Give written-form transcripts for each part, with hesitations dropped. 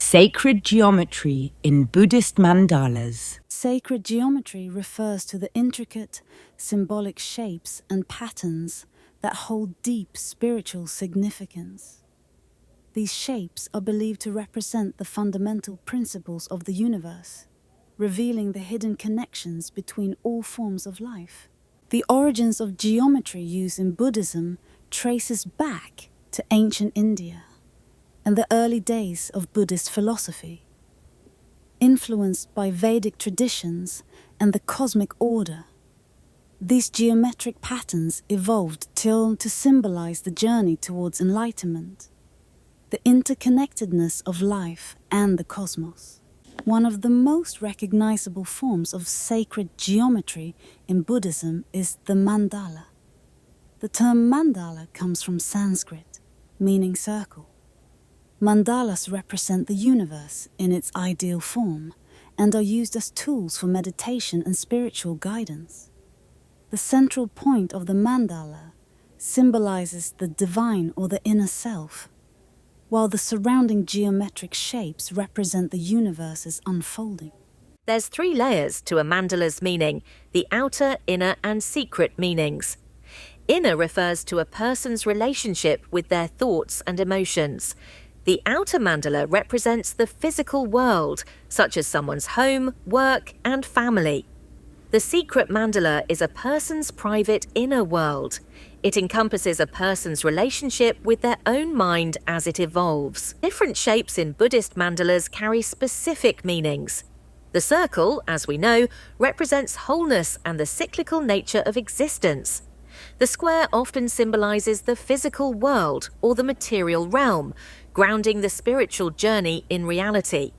Sacred geometry in Buddhist mandalas. Sacred geometry refers to the intricate, symbolic shapes and patterns that hold deep spiritual significance. These shapes are believed to represent the fundamental principles of the universe, revealing the hidden connections between all forms of life. The origins of geometry used in Buddhism traces back to ancient India and the early days of Buddhist philosophy. Influenced by Vedic traditions and the cosmic order, these geometric patterns evolved to symbolize the journey towards enlightenment, the interconnectedness of life and the cosmos. One of the most recognizable forms of sacred geometry in Buddhism is the mandala. The term mandala comes from Sanskrit, meaning circle. Mandalas represent the universe in its ideal form and are used as tools for meditation and spiritual guidance. The central point of the mandala symbolizes the divine or the inner self, while the surrounding geometric shapes represent the universe's unfolding. There's 3 layers to a mandala's meaning: the outer, inner, and secret meanings. Inner refers to a person's relationship with their thoughts and emotions. The outer mandala represents the physical world, such as someone's home, work, and family. The secret mandala is a person's private inner world. It encompasses a person's relationship with their own mind as it evolves. Different shapes in Buddhist mandalas carry specific meanings. The circle, as we know, represents wholeness and the cyclical nature of existence. The square often symbolizes the physical world or the material realm, grounding the spiritual journey in reality.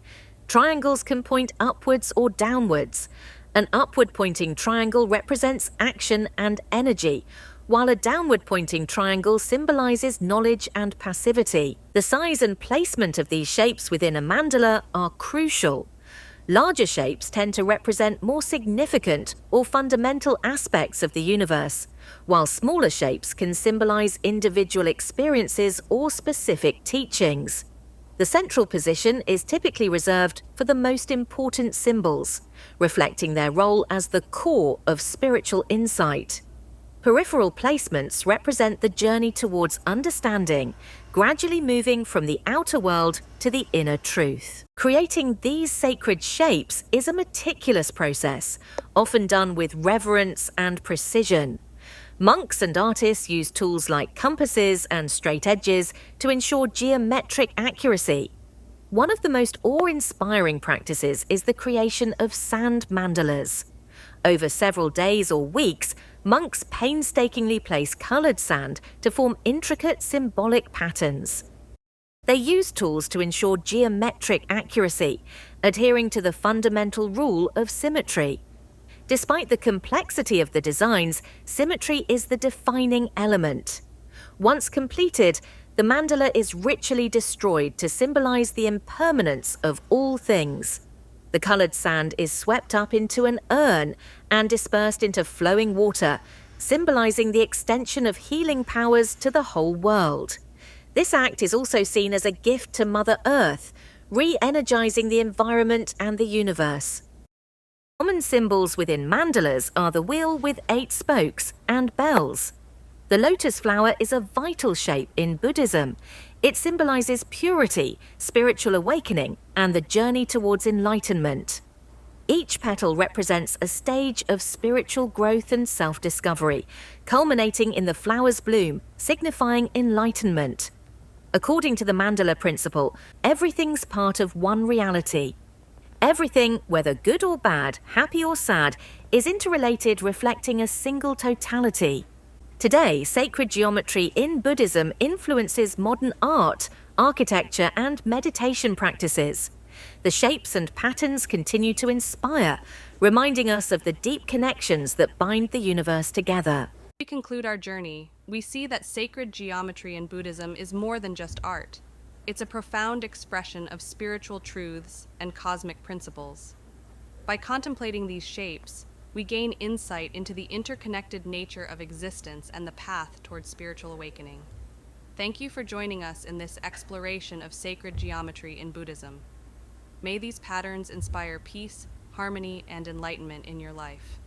Triangles can point upwards or downwards. An upward-pointing triangle represents action and energy, while a downward-pointing triangle symbolizes knowledge and passivity. The size and placement of these shapes within a mandala are crucial. Larger shapes tend to represent more significant or fundamental aspects of the universe, while smaller shapes can symbolize individual experiences or specific teachings. The central position is typically reserved for the most important symbols, reflecting their role as the core of spiritual insight. Peripheral placements represent the journey towards understanding, gradually moving from the outer world to the inner truth. Creating these sacred shapes is a meticulous process, often done with reverence and precision. Monks and artists use tools like compasses and straight edges to ensure geometric accuracy. One of the most awe-inspiring practices is the creation of sand mandalas. Over several days or weeks, monks painstakingly place colored sand to form intricate symbolic patterns. They use tools to ensure geometric accuracy, adhering to the fundamental rule of symmetry. Despite the complexity of the designs, symmetry is the defining element. Once completed, the mandala is ritually destroyed to symbolize the impermanence of all things. The colored sand is swept up into an urn and dispersed into flowing water, symbolizing the extension of healing powers to the whole world. This act is also seen as a gift to Mother Earth, re-energizing the environment and the universe. Common symbols within mandalas are the wheel with 8 spokes and bells. The lotus flower is a vital shape in Buddhism. It symbolizes purity, spiritual awakening, and the journey towards enlightenment. Each petal represents a stage of spiritual growth and self-discovery, culminating in the flower's bloom, signifying enlightenment. According to the mandala principle, everything's part of one reality. Everything, whether good or bad, happy or sad, is interrelated, reflecting a single totality. Today, sacred geometry in Buddhism influences modern art, architecture, and meditation practices. The shapes and patterns continue to inspire, reminding us of the deep connections that bind the universe together. As we conclude our journey, we see that sacred geometry in Buddhism is more than just art. It's a profound expression of spiritual truths and cosmic principles. By contemplating these shapes, we gain insight into the interconnected nature of existence and the path towards spiritual awakening. Thank you for joining us in this exploration of sacred geometry in Buddhism. May these patterns inspire peace, harmony, and enlightenment in your life.